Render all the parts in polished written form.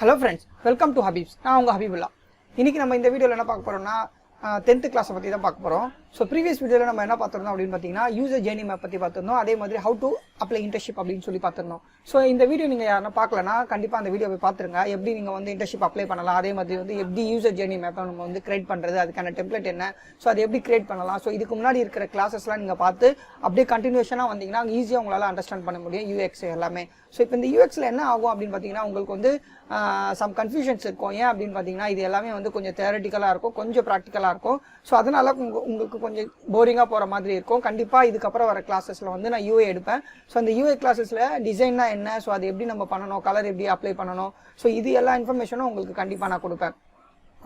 Hello friends, welcome to Habibs. நான் உங்க ஹபீபுல்லா. இன்னைக்கு நம்ம இந்த வீடியோல என்ன பார்க்க போறோம்னா 10th class பத்தி தான் பார்க்க போறோம். So previous வீடியோல நம்ம என்ன பார்த்திருந்தோம் அப்படினு பாத்தீங்கன்னா user journey map பத்தி பார்த்திருந்தோம். அதே மாதிரி how to apply internship அப்படினு சொல்லி பார்த்திருந்தோம். So இந்த வீடியோ நீங்க யாரனா பார்க்கலனா கண்டிப்பா அந்த வீடியோவை பாத்துருங்க. எப்படி நீங்க வந்து internship அப்ளை பண்ணலாம், அதே மாதிரி வந்து எப்படி user journey map நம்ம வந்து கிரியேட் பண்றது, அதுக்கான டெம்ப்ளேட் என்ன, சோ அது எப்படி கிரியேட் பண்ணலாம். சோ இதுக்கு முன்னாடி இருக்கிற கிளாसेसலாம் நீங்க பார்த்து அப்படியே கண்டினியூஷனா வந்தீங்கன்னா ஈஸியா உங்களால அண்டர்ஸ்டாண்ட் பண்ண முடியும் UX எல்லாமே. சோ இப்போ இந்த UX ல என்ன ஆகும் அப்படினு பாத்தீங்கன்னா உங்களுக்கு வந்து some confusions இருக்கும். ஏன் அப்படினு பாத்தீங்கன்னா இது எல்லாமே வந்து கொஞ்சம் தியரிட்டிக்கலா இருக்கும், கொஞ்சம் பிராக்டிகலா இருக்கும். சோ அதனால உங்களுக்கு கொஞ்சம் போரிங்கா போற மாதிரி இருக்கும். கண்டிப்பா இதுக்கு அப்புறம் வர கிளாसेसல வந்து நான் UI எடுப்பேன். சோ அந்த UI கிளாसेसல டிசைன்னா என்ன, சோ அது எப்படி நம்ம பண்ணனும், கலர் எப்படி அப்ளை பண்ணனும், சோ இது எல்லா இன்ஃபர்மேஷனும் உங்களுக்கு கண்டிப்பா நான் கொடுப்பேன்.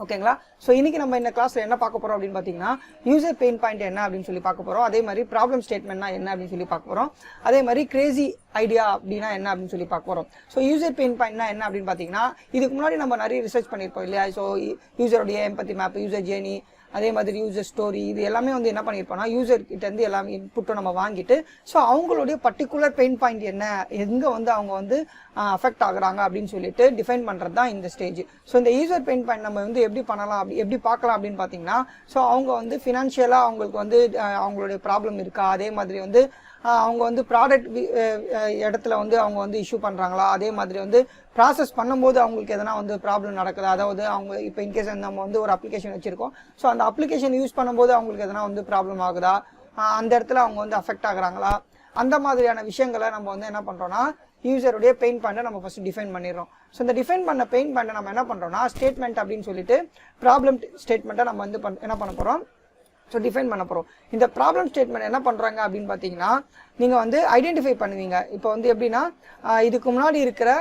ஓகேங்களா? சோ இன்னைக்கு நம்ம இந்த கிளாஸ்ல என்ன பார்க்க போறோம் அப்படினு பாத்தீங்கன்னா யூசர் பெயின் பாயிண்ட் என்ன அப்படினு சொல்லி பார்க்க போறோம். அதே மாதிரி ப்ராப்ளம் ஸ்டேட்மென்ட்னா என்ன அப்படினு சொல்லி பார்க்க போறோம். அதே மாதிரி கிரேசி ஐடியா அப்படினா என்ன அப்படினு சொல்லி பார்க்க போறோம். சோ யூசர் பெயின் பாயிண்ட்னா என்ன அப்படினு பாத்தீங்கன்னா இதுக்கு முன்னாடி நம்ம நிறைய ரிசர்ச் பண்ணிருப்போம் இல்லையா. சோ யூசரோட எம்பதி மேப், யூசர் ஜர்னி, அதே மாதிரி யூசர் ஸ்டோரி, இது எல்லாமே வந்து என்ன பண்ணிருப்போம்னா யூசர் கிட்ட இருந்து எல்லாமே இன்புட்டும் நம்ம வாங்கிட்டு சோ அவங்களுடைய பர்టిక్యులர் பெயின் பாயிண்ட் என்ன, எங்க வந்து அவங்க வந்து அஃபெக்ட் ஆகுறாங்க அப்படின்னு சொல்லிட்டு டிஃபைன் பண்றது தான் இந்த ஸ்டேஜ். சோ இந்த யூசர் பெயின் பாயிண்ட் நம்ம வந்து எப்படி பண்ணலாம், எப்படி பார்க்கலாம் அப்படின்னு பாத்தீங்கன்னா சோ அவங்க வந்து ஃபினான்ஷியலா அவங்களுக்கு வந்து அவங்களுடைய ப்ராப்ளம் இருக்கா, அதே மாதிரி வந்து அவங்க வந்து ப்ராடக்ட் இடத்துல வந்து அவங்க வந்து இஷ்யூ பண்றாங்களா, அதே மாதிரி வந்து ப்ராசஸ் பண்ணும்போது அவங்களுக்கு எதனா வந்து ப்ராப்ளம் நடக்குதா, அதாவது அவங்க இப்போ இன்கேஸ் நம்ம வந்து ஒரு அப்ளிகேஷன் வச்சிருக்கோம், ஸோ அந்த அப்ளிகேஷன் யூஸ் பண்ணும்போது அவங்களுக்கு எதனா வந்து ப்ராப்ளம் ஆகுதா, அந்த இடத்துல அவங்க வந்து அஃபெக்ட் ஆகுறாங்களா, அந்த மாதிரியான விஷயங்களை நம்ம வந்து என்ன பண்றோம்னா யூசருடைய பெயின் பாயிண்டை நம்ம ஃபர்ஸ்ட் டிஃபைன் பண்ணிடுறோம். ஸோ இந்த டிஃபைன் பண்ண பெயின் பாயிண்டை நம்ம என்ன பண்றோம்னா ஸ்டேட்மெண்ட் அப்படின்னு சொல்லிட்டு ப்ராப்ளம் ஸ்டேட்மெண்ட்டை நம்ம வந்து என்ன பண்ண போறோம், ஸோ டிஃபைன் பண்ண போகிறோம். இந்த ப்ராப்ளம் ஸ்டேட்மெண்ட் என்ன பண்ணுறாங்க அப்படின்னு பார்த்தீங்கன்னா நீங்கள் வந்து ஐடென்டிஃபை பண்ணுவீங்க. இப்போ வந்து எப்படின்னா இதுக்கு முன்னாடி இருக்கிற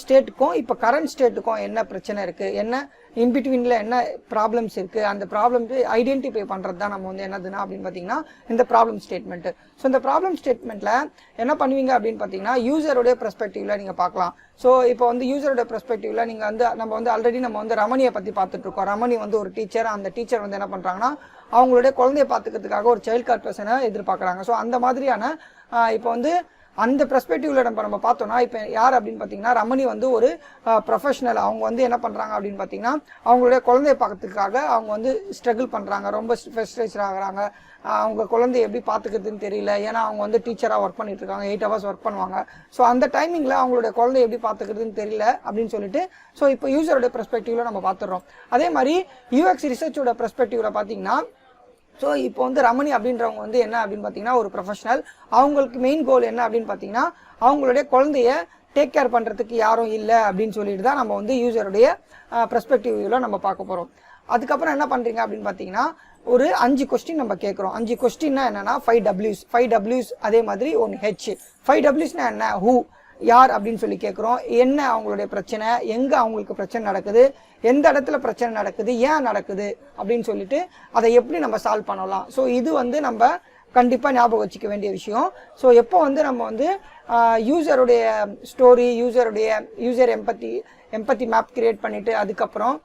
ஸ்டேட்டுக்கும் இப்போ கரண்ட் ஸ்டேட்டுக்கும் என்ன பிரச்சனை இருக்குது, என்ன இன்பிட்வீனில் என்ன ப்ராப்ளம்ஸ் இருக்குது, அந்த ப்ராப்ளம்ஸ் ஐடென்டிஃபை பண்ணுறது தான் நம்ம வந்து என்னதுன்னா அப்படின்னு பார்த்தீங்கன்னா இந்த ப்ராப்ளம் ஸ்டேட்மெண்ட்டு. ஸோ இந்த ப்ராப்ளம் ஸ்டேட்மெண்ட்டில் என்ன பண்ணுவீங்க அப்படின்னு பார்த்தீங்கன்னா யூசருடைய பெர்ஸ்பெக்டிவ்ல நீங்கள் பார்க்கலாம். ஸோ இப்போ வந்து யூசருடைய பெர்ஸ்பெக்டிவ்ல நீங்கள் வந்து நம்ம வந்து ஆல்ரெடி நம்ம வந்து ரமணியை பற்றி பார்த்துட்டு இருக்கோம். ரமணி வந்து ஒரு டீச்சர், அந்த டீச்சர் வந்து என்ன பண்ணுறாங்கன்னா அவங்களுடைய குழந்தைய பார்த்துக்கிறதுக்காக ஒரு சைல்ட் கேர் பர்சனை எதிர்பார்க்குறாங்க. ஸோ அந்த மாதிரியான இப்போ வந்து அந்த பெர்ஸ்பெக்டிவ்ல நம்ம பார்த்தோம்னா இப்போ யார் அப்படின்னு பார்த்தீங்கன்னா ரமணி வந்து ஒரு ப்ரொஃபஷனல். அவங்க வந்து என்ன பண்ணுறாங்க அப்படின்னு பார்த்தீங்கன்னா அவங்களுடைய குழந்தைய பார்க்கறதுக்காக அவங்க வந்து ஸ்ட்ரகிள் பண்ணுறாங்க, ரொம்ப ஃப்ரஸ்ட்ரேஷன் ஆகுறாங்க. அவங்க குழந்தைய எப்படி பார்த்துக்கிறதுன்னு தெரியல, ஏன்னா அவங்க வந்து டீச்சராக ஒர்க் பண்ணிட்டு இருக்காங்க, 8 hours ஒர்க் பண்ணுவாங்க. ஸோ அந்த டைமிங்கில் அவங்களுடைய குழந்தைய எப்படி பார்த்துக்கிறதுன்னு தெரியல அப்படின்னு சொல்லிட்டு ஸோ இப்போ யூசரோட பெர்ஸ்பெக்டிவ்ல நம்ம பார்த்துடுறோம். அதே மாதிரி யூஎக்ஸ் ரிசர்ச்சோட பெர்ஸ்பெக்டிவ்ல பார்த்தீங்கன்னா ஸோ இப்போ வந்து ரமணி அப்படின்றவங்க வந்து என்ன அப்படின்னு பார்த்தீங்கன்னா ஒரு ப்ரொஃபஷனல். அவங்களுக்கு மெயின் கோல் என்ன அப்படின்னு பார்த்தீங்கன்னா அவங்களுடைய குழந்தைய டேக் கேர் பண்ணுறதுக்கு யாரும் இல்லை அப்படின்னு சொல்லிட்டு தான் நம்ம வந்து யூசருடைய பெர்ஸ்பெக்டிவ்ல நம்ம பார்க்க போகிறோம். அதுக்கப்புறம் என்ன பண்ணுறீங்க அப்படின்னு பார்த்தீங்கன்னா ஒரு 5 கொஸ்டின் நம்ம கேட்குறோம். 5 கொஸ்டின்னா என்னன்னா 5 Ws, அதே மாதிரி 1 H. 5 Wsனா என்ன, ஹூ, யார் அப்படின்னு சொல்லி கேட்குறோம், என்ன அவங்களுடைய பிரச்சனை, எங்கே அவங்களுக்கு பிரச்சனை நடக்குது, எந்த இடத்துல பிரச்சனை நடக்குது, ஏன் நடக்குது அப்படின்னு சொல்லிட்டு அதை எப்படி நம்ம சால்வ் பண்ணலாம். ஸோ இது வந்து நம்ம கண்டிப்பாக ஞாபகம் வச்சுக்க வேண்டிய விஷயம். ஸோ எப்போ வந்து நம்ம வந்து யூசருடைய ஸ்டோரி, யூசர் எம்பத்தி மேப் கிரியேட் பண்ணிட்டு அதுக்கப்புறம்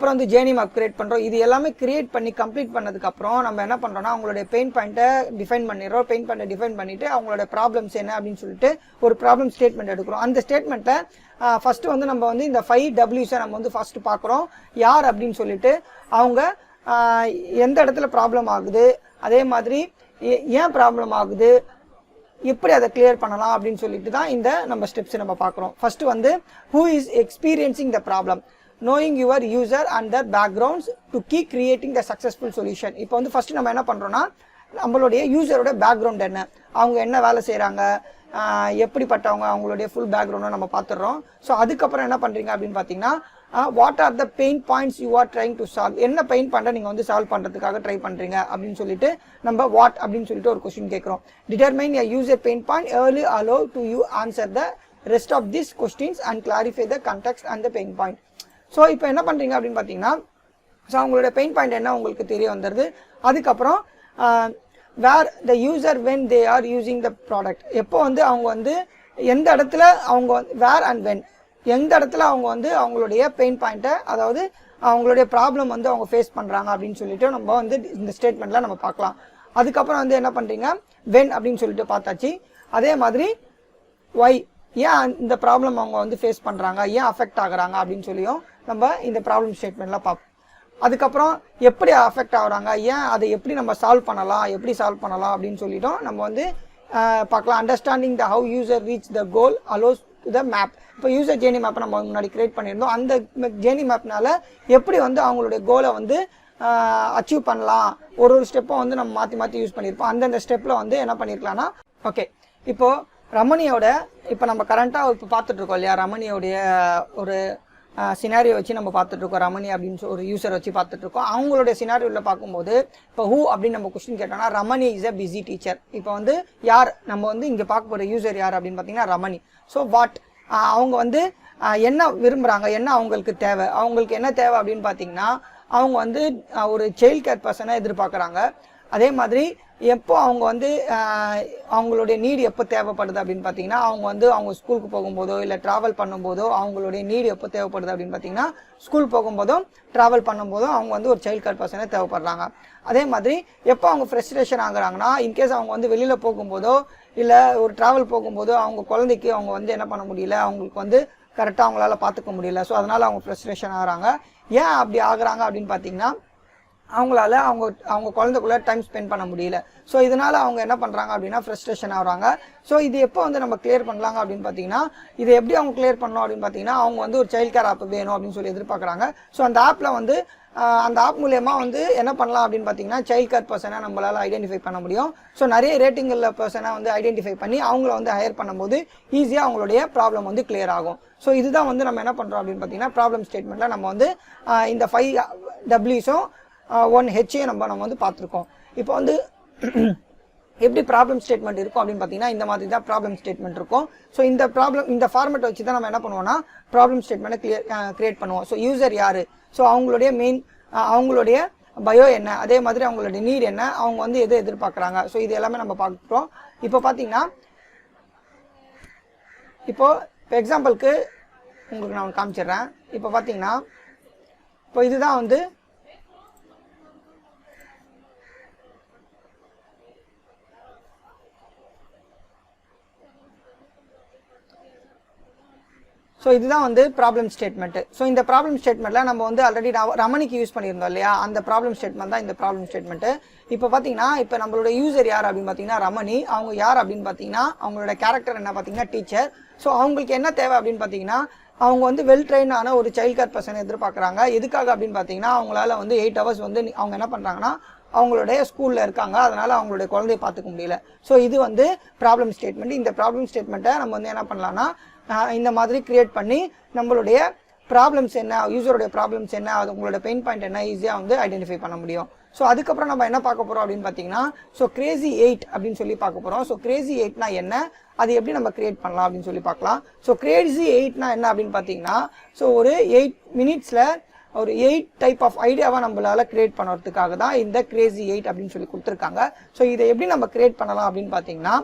வந்து ஜேர்னி மேப் கிரியேட் பண்ணுறோம். இது எல்லாமே கிரியேட் பண்ணி கம்ப்ளீட் பண்ணதுக்கப்புறம் நம்ம என்ன பண்ணுறோம்னா அவங்களுடைய பெயின் பாயிண்ட்டை டிஃபைன் பண்ணிடுறோம். பெயின் பாயிண்ட்டை டிஃபைன் பண்ணிட்டு அவங்களோட ப்ராப்ளம்ஸ் என்ன அப்படின்னு சொல்லிட்டு ஒரு ப்ராப்ளம் ஸ்டேட்மெண்ட் எடுக்கிறோம். அந்த ஸ்டேட்மெண்ட்டில் ஃபர்ஸ்ட் வந்து நம்ம வந்து இந்த 5 Wஸை நம்ம வந்து ஃபர்ஸ்ட் பார்க்குறோம். யார் அப்படின்னு சொல்லிட்டு அவங்க எந்த இடத்துல ப்ராப்ளம் ஆகுது, அதே மாதிரி ஏன் ப்ராப்ளம் ஆகுது, எப்படி அதை கிளியர் பண்ணலாம் அப்படின்னு சொல்லிட்டு தான் இந்த நம்ம ஸ்டெப்ஸ் நம்ம பார்க்குறோம். ஃபர்ஸ்ட் வந்து who is experiencing the problem, knowing your user and their backgrounds to keep creating the successful solution. இப்போ வந்து ஃபர்ஸ்ட் நம்ம என்ன பண்றோம்னா நம்மளுடைய யூசரோட பேக்ரவுண்ட் என்ன, அவங்க என்ன வேலை செய்யறாங்க, எப்படிப்பட்டவங்க, அவங்களுடைய ஃபுல் பேக்ரவுண்டை நம்ம பார்த்துடுறோம். ஸோ அதுக்கப்புறம் என்ன பண்றீங்க அப்படின்னு பார்த்தீங்கன்னா what are the pain points you are trying to solve, என்ன பெயின் பாயிண்டை நீங்க வந்து சால்வ் பண்றதுக்காக ட்ரை பண்றீங்க அப்படின்னு சொல்லிட்டு நம்ம வாட் அப்படின்னு சொல்லிட்டு ஒரு கொஸ்டின் கேட்கிறோம். Determine a user pain point early allow to you answer the rest of these questions and clarify the context and the pain point. So இப்போ என்ன பண்ணுறீங்க அப்படின்னு பார்த்தீங்கன்னா ஸோ அவங்களோட பெயின் பாயிண்ட் என்ன உங்களுக்கு தெரிய வந்துடுது. அதுக்கப்புறம் where the user when they are using the product, எப்போ வந்து அவங்க வந்து எந்த இடத்துல அவங்க வேர் அண்ட் வென் எந்த இடத்துல அவங்க வந்து அவங்களுடைய பெயின் பாயிண்ட்டை, அதாவது அவங்களுடைய ப்ராப்ளம் வந்து அவங்க ஃபேஸ் பண்ணுறாங்க அப்படின்னு சொல்லிட்டு நம்ம வந்து இந்த ஸ்டேட்மெண்ட்டில் நம்ம பார்க்கலாம். அதுக்கப்புறம் வந்து என்ன பண்ணுறீங்க வென் அப்படின்னு சொல்லிட்டு பார்த்தாச்சு. அதே மாதிரி ஒய் ஏன் இந்த ப்ராப்ளம் அவங்க வந்து ஃபேஸ் பண்ணுறாங்க, ஏன் அஃபெக்ட் ஆகுறாங்க அப்படின்னு சொல்லியும் நம்ம இந்த ப்ராப்ளம் ஸ்டேட்மெண்ட்டில் பார்ப்போம். அதுக்கப்புறம் எப்படி அஃபெக்ட் ஆகுறாங்க, ஏன் அதை எப்படி நம்ம சால்வ் பண்ணலாம் அப்படின்னு சொல்லிட்டோம் நம்ம வந்து பார்க்கலாம். Understanding the how user reach the goal allows to the map. இப்போ யூசர் ஜேர்னி மேப்பை நம்ம முன்னாடி கிரியேட் பண்ணியிருந்தோம். அந்த ஜேர்னி மேப்னால எப்படி வந்து அவங்களுடைய கோலை வந்து அச்சீவ் பண்ணலாம், ஒரு ஸ்டெப்பை வந்து நம்ம மாற்றி யூஸ் பண்ணியிருப்போம். அந்தந்த ஸ்டெப்பில் வந்து என்ன பண்ணியிருக்கலாம்னா ஓகே. இப்போது ரமணியோட இப்போ நம்ம கரண்ட்டாக இப்போ பார்த்துட்ருக்கோம் இல்லையா, ரமணியோடைய ஒரு சினாரியோ வச்சு நம்ம பார்த்துட்ருக்கோம். ரமணி அப்படின்னு ஒரு யூசர் வச்சு பார்த்துட்ருக்கோம். அவங்களுடைய சினாரியோவில் பார்க்கும்போது இப்போ ஹூ அப்படின்னு நம்ம கொஸ்டின் கேட்டோம்னா Ramani is a busy teacher. இப்போ வந்து யார் நம்ம வந்து இங்கே பார்க்க போகிற யூசர் யார் அப்படின்னு பார்த்தீங்கன்னா ரமணி. ஸோ வாட் அவங்க வந்து என்ன விரும்புகிறாங்க, என்ன அவங்களுக்கு தேவை, அவங்களுக்கு என்ன தேவை அப்படின்னு பார்த்தீங்கன்னா அவங்க வந்து ஒரு சைல்ட் கேர் பர்சனை எதிர்பார்க்குறாங்க. அதே மாதிரி எப்போ அவங்க வந்து அவங்களுடைய நீடு எப்போ தேவைப்படுது அப்படின்னு பார்த்தீங்கன்னா அவங்க வந்து அவங்க ஸ்கூலுக்கு போகும்போதோ இல்லை ட்ராவல் பண்ணும்போதோ அவங்களுடைய நீடு எப்போ தேவைப்படுது அப்படின்னு பார்த்தீங்கன்னா ஸ்கூல் போகும்போதும் ட்ராவல் பண்ணும்போதும் அவங்க வந்து ஒரு சைல்ட் கேர் பர்சனே தேவைப்படுறாங்க. அதே மாதிரி எப்போ அவங்க ஃப்ரஸ்ட்ரேஷன் ஆகுறாங்கன்னா இன்கேஸ் அவங்க வந்து வெளியில் போகும்போதோ இல்லை ஒரு ட்ராவல் போகும்போதோ அவங்க குழந்தைக்கு அவங்க வந்து என்ன பண்ண முடியல, அவங்களுக்கு வந்து கரெக்டாக அவங்களால பார்த்துக்க முடியல. ஸோ அதனால் அவங்க ஃப்ரஸ்ட்ரேஷன் ஆகுறாங்க. ஏன் அப்படி ஆகுறாங்க அப்படின்னு பார்த்தீங்கன்னா அவங்களால அவங்க குழந்தைக்குள்ள டைம் ஸ்பெண்ட் பண்ண முடியல. ஸோ இதனால் அவங்க என்ன பண்ணுறாங்க அப்படின்னா ஃப்ரஸ்ட்ரேஷன் ஆகுறாங்க. ஸோ இது எப்போ வந்து நம்ம கிளியர் பண்ணலாங்க அப்படின்னு பார்த்தீங்கன்னா இதை எப்படி அவங்க கிளியர் பண்ணணும் அப்படின்னு பார்த்தீங்கன்னா அவங்க வந்து ஒரு சைல்ட் கேர் ஆப் வேணும் அப்படின்னு சொல்லி எதிர்பார்க்குறாங்க. ஸோ அந்த ஆப்பில் வந்து அந்த ஆப் மூலயமா வந்து என்ன பண்ணலாம் அப்படின்னு பார்த்தீங்கன்னா சைல்ட் கேர் பர்சனை நம்மளால் ஐடென்டிஃபை பண்ண முடியும். ஸோ நிறைய ரேட்டிங்கில் பர்சனை வந்து ஐடென்டிஃபை பண்ணி அவங்கள வந்து ஹையர் பண்ணும்போது ஈஸியாக அவங்களுடைய ப்ராப்ளம் வந்து கிளியர் ஆகும். ஸோ இதுதான் வந்து நம்ம என்ன பண்ணுறோம் அப்படின்னு பார்த்தீங்கன்னா ப்ராப்ளம் ஸ்டேட்மெண்ட்டில் நம்ம வந்து இந்த 5 Wஸும் 1 Hஐயும் நம்ம வந்து பார்த்துருக்கோம். இப்போ வந்து எப்படி ப்ராப்ளம் ஸ்டேட்மெண்ட் இருக்கும் அப்படின்னு பார்த்தீங்கன்னா இந்த மாதிரி தான் ப்ராப்ளம் ஸ்டேட்மெண்ட் இருக்கும். ஸோ இந்த ஃபார்மெட்டை வச்சு தான் நம்ம என்ன பண்ணுவோம்னா ப்ராப்ளம் ஸ்டேட்மெண்ட்டை கிரியேட் பண்ணுவோம். ஸோ யூசர் யார், ஸோ அவங்களுடைய அவங்களுடைய பயோ என்ன, அதே மாதிரி அவங்களுடைய நீட் என்ன, அவங்க வந்து எதை எதிர்பார்க்குறாங்க. ஸோ இது எல்லாமே நம்ம பார்க்குறோம். இப்போ பார்த்தீங்கன்னா இப்போ எக்ஸாம்பிளுக்கு உங்களுக்கு நான் காமிச்சிடுறேன். இப்போ பார்த்தீங்கன்னா இப்போ இதுதான் வந்து ஸோ இதுதான் வந்து ப்ராப்ளம் ஸ்டேட்மெண்ட்டு. ஸோ இந்த ப்ராப்ளம் ஸ்டேட்மெண்ட்டில் நம்ம வந்து ஆல்ரெடி ரமணிக்கு யூஸ் பண்ணியிருந்தோம் இல்லையா, அந்த ப்ராப்ளம் ஸ்டேட்மெண்ட் தான் இந்த ப்ராப்ளம் ஸ்டேட்மெண்ட்டு. இப்போ பார்த்தீங்கன்னா இப்போ நம்மளோட யூசர் யார் அப்படின்னு பார்த்தீங்கன்னா ரமணி. அவங்க யார் அப்படின்னு பார்த்தீங்கன்னா அவங்களோட கேரக்டர் என்ன பார்த்தீங்கன்னா டீச்சர். ஸோ அவங்களுக்கு என்ன தேவை அப்படின்னு பார்த்தீங்கன்னா அவங்க வந்து வெல் ட்ரெயினான ஒரு சைல்ட் கேர் பர்சனை எதிர்பார்க்குறாங்க. எதுக்காக அப்படின்னு பார்த்தீங்கன்னா அவங்களால வந்து 8 hours வந்து அவங்க என்ன பண்ணுறாங்கன்னா அவங்களுடைய ஸ்கூலில் இருக்காங்க, அதனால் அவங்களுடைய குழந்தைய பார்த்துக்க முடியல. ஸோ இது வந்து ப்ராப்ளம் ஸ்டேட்மெண்ட். இந்த ப்ராப்ளம் ஸ்டேட்மெண்ட்டை நம்ம வந்து என்ன பண்ணலாம்னா இந்த மாதிரி கிரியேட் பண்ணி நம்மளுடைய ப்ராப்ளம்ஸ் என்ன, யூசருடைய ப்ராப்ளம்ஸ் என்ன, அது உங்களோட பெயின் பாயிண்ட் என்ன ஈஸியாக வந்து ஐடென்டிஃபை பண்ண முடியும். ஸோ அதுக்கப்புறம் நம்ம என்ன பார்க்க போகிறோம் அப்படின்னு பார்த்தீங்கன்னா ஸோ கிரேசி 8 அப்படின்னு சொல்லி பார்க்க போகிறோம். ஸோ கிரேசி 8னா என்ன, அது எப்படி நம்ம கிரியேட் பண்ணலாம் அப்படின்னு சொல்லி பார்க்கலாம். ஸோ கிரேசி 8னா என்ன அப்படின்னு பார்த்தீங்கன்னா ஸோ ஒரு 8 minutesல ஒரு 8 டைப் ஆஃப் ஐடியாவை நம்மளால கிரியேட் பண்ணுறதுக்காக தான் இந்த கிரேசி 8 அப்படின்னு சொல்லி கொடுத்துருக்காங்க. ஸோ இதை எப்படி நம்ம கிரியேட் பண்ணலாம் அப்படின்னு பார்த்தீங்கன்னா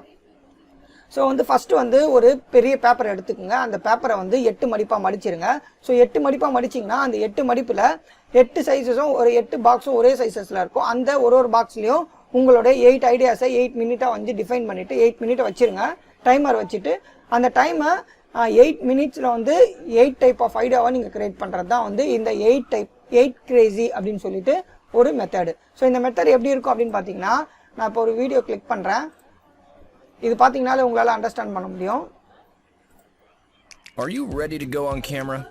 ஸோ வந்து ஃபஸ்ட்டு வந்து ஒரு பெரிய பேப்பர் எடுத்துக்கோங்க. அந்த பேப்பரை வந்து 8 மடிப்பாக மடிச்சிருங்க. ஸோ 8 மடிப்பாக மடிச்சிங்கன்னா அந்த 8 மடிப்பில் 8 சைஸஸும் ஒரு 8 பாக்ஸும் ஒரே சைஸஸில் இருக்கும். அந்த ஒரு பாக்ஸ்லேயும் உங்களோட 8 ஐடியாஸை 8 minute வந்து டிஃபைன் பண்ணிவிட்டு 8 minute வச்சுருங்க. டைமர் வச்சுட்டு அந்த டைமை 8 minutesல வந்து 8 டைப் ஆஃப் ஐடியாவை நீங்கள் கிரியேட் பண்ணுறது தான் வந்து இந்த 8 கிரேசி அப்படின்னு சொல்லிட்டு ஒரு மெத்தடு. ஸோ இந்த மெத்தட் எப்படி இருக்கும் அப்படின்னு பார்த்தீங்கன்னா நான் இப்போ ஒரு வீடியோ கிளிக் பண்ணுறேன். இது பார்த்தீங்கனாலே உங்களால் அண்டர்ஸ்டாண்ட் பண்ண முடியும். Are you ready to go on camera?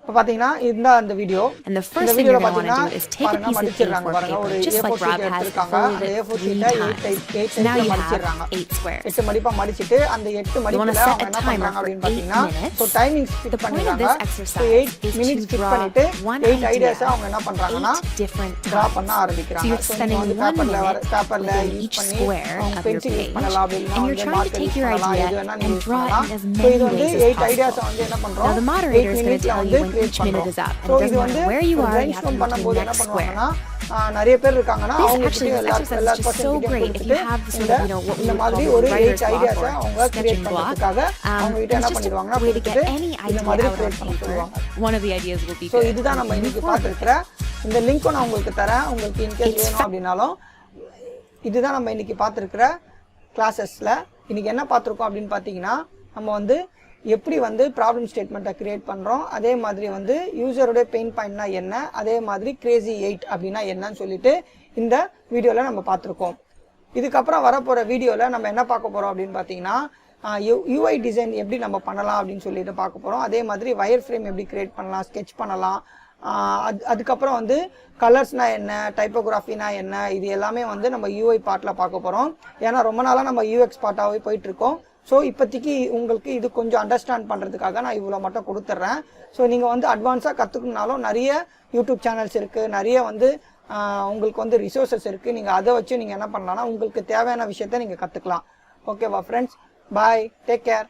இப்போ பார்த்தீங்கன்னா இதுதான் அந்த வீடியோ. இந்த வீடியோல பார்த்தீங்கன்னா பாருங்க மடிச்சிடுறாங்க. பாருங்க ஒரு A4 ஷீட் எடுத்துருக்காங்க. அந்த A4 ஷீட்டை 8 மடிச்சிடுறாங்க. 8 மடிப்பா மடிச்சிட்டு அந்த 8 மடிப்புல அவங்க என்ன பண்றாங்க அப்படின்னு பார்த்தீங்கன்னா ஸோ டைமிங் ஃபிக்ஸ் பண்ணிடுறாங்க. ஸோ 8 minutes ஃபிக்ஸ் பண்ணிட்டு 8 ஐடியாஸை அவங்க என்ன பண்றாங்கன்னா ட்ரா பண்ண ஆரம்பிக்கிறாங்க. ஸோ நீங்கள் வந்து பேப்பர்ல யூஸ் பண்ணி அவங்க பென்சில் யூஸ் பண்ணலாம் அப்படின்னா வந்து மார்க்கர் யூஸ் பண்ணலாம், எது வேணா நீங்கள் யூஸ் பண்ணலாம். ஸோ இது வந்து 8 ஐடியாஸை வந்து என்ன பண்றோம் 8 minutesல வந்து each minute is up. So இது வந்து where you are, you have to move to the next square. நிறைய பேர் இருக்காங்கன்னா அவங்க கிட்ட எல்லா பர்சன்ட் கிட்ட இந்த இந்த மாதிரி ஒரு 8 ஐடியாஸை அவங்க கிரியேட் பண்றதுக்காக அவங்க கிட்ட என்ன பண்ணிடுவாங்கன்னா கொடுத்துட்டு இந்த மாதிரி கிரியேட் பண்ண சொல்லுவாங்க. One of the ideas will be so இதுதான் நம்ம இன்னைக்கு பார்த்திருக்கிற இந்த லிங்க்கும் நான் உங்களுக்கு தரேன். உங்களுக்கு இன்கேஸ் வேணும் அப்படினாலும் இதுதான் நம்ம இன்னைக்கு பார்த்திருக்கிற கிளாसेसல இன்றைக்கி என்ன பார்த்துருக்கோம் அப்படின்னு பார்த்தீங்கன்னா நம்ம வந்து எப்படி வந்து ப்ராப்ளம் ஸ்டேட்மெண்ட்டை க்ரியேட் பண்ணுறோம், அதே மாதிரி வந்து யூசருடைய பெயின் பாயிண்ட்னா என்ன, அதே மாதிரி கிரேசி 8 அப்படின்னா என்னன்னு சொல்லிட்டு இந்த வீடியோவில் நம்ம பார்த்துருக்கோம். இதுக்கப்புறம் வரப்போகிற வீடியோவில் நம்ம என்ன பார்க்க போகிறோம் அப்படின்னு பார்த்தீங்கன்னா யூஐ டிசைன் எப்படி நம்ம பண்ணலாம் அப்படின்னு சொல்லிட்டு பார்க்க போகிறோம். அதே மாதிரி வயர் ஃப்ரேம் எப்படி க்ரியேட் பண்ணலாம், ஸ்கெட்ச் பண்ணலாம், அதுக்கப்புறம் வந்து கலர்ஸ்னா என்ன, டைப்போகிராஃபினா என்ன, இது எல்லாமே வந்து நம்ம யூஐ பார்ட்டில் பார்க்க போகிறோம். ஏன்னா ரொம்ப நாளாக நம்ம யூஎக்ஸ் பார்ட்டாகவே போயிட்டுருக்கோம். ஸோ இப்போதைக்கு உங்களுக்கு இது கொஞ்சம் அண்டர்ஸ்டாண்ட் பண்ணுறதுக்காக நான் இவ்வளோ மட்டும் கொடுத்துட்றேன். ஸோ நீங்கள் வந்து அட்வான்ஸாக கற்றுக்கணுனாலும் நிறைய யூடியூப் சேனல்ஸ் இருக்குது, நிறைய வந்து உங்களுக்கு வந்து ரிசோர்ஸஸ் இருக்குது. நீங்கள் அதை வச்சு நீங்கள் என்ன பண்ணலாம்னா உங்களுக்கு தேவையான விஷயத்த நீங்கள் கற்றுக்கலாம். ஓகேவா ஃப்ரெண்ட்ஸ், பாய், டேக் கேர்.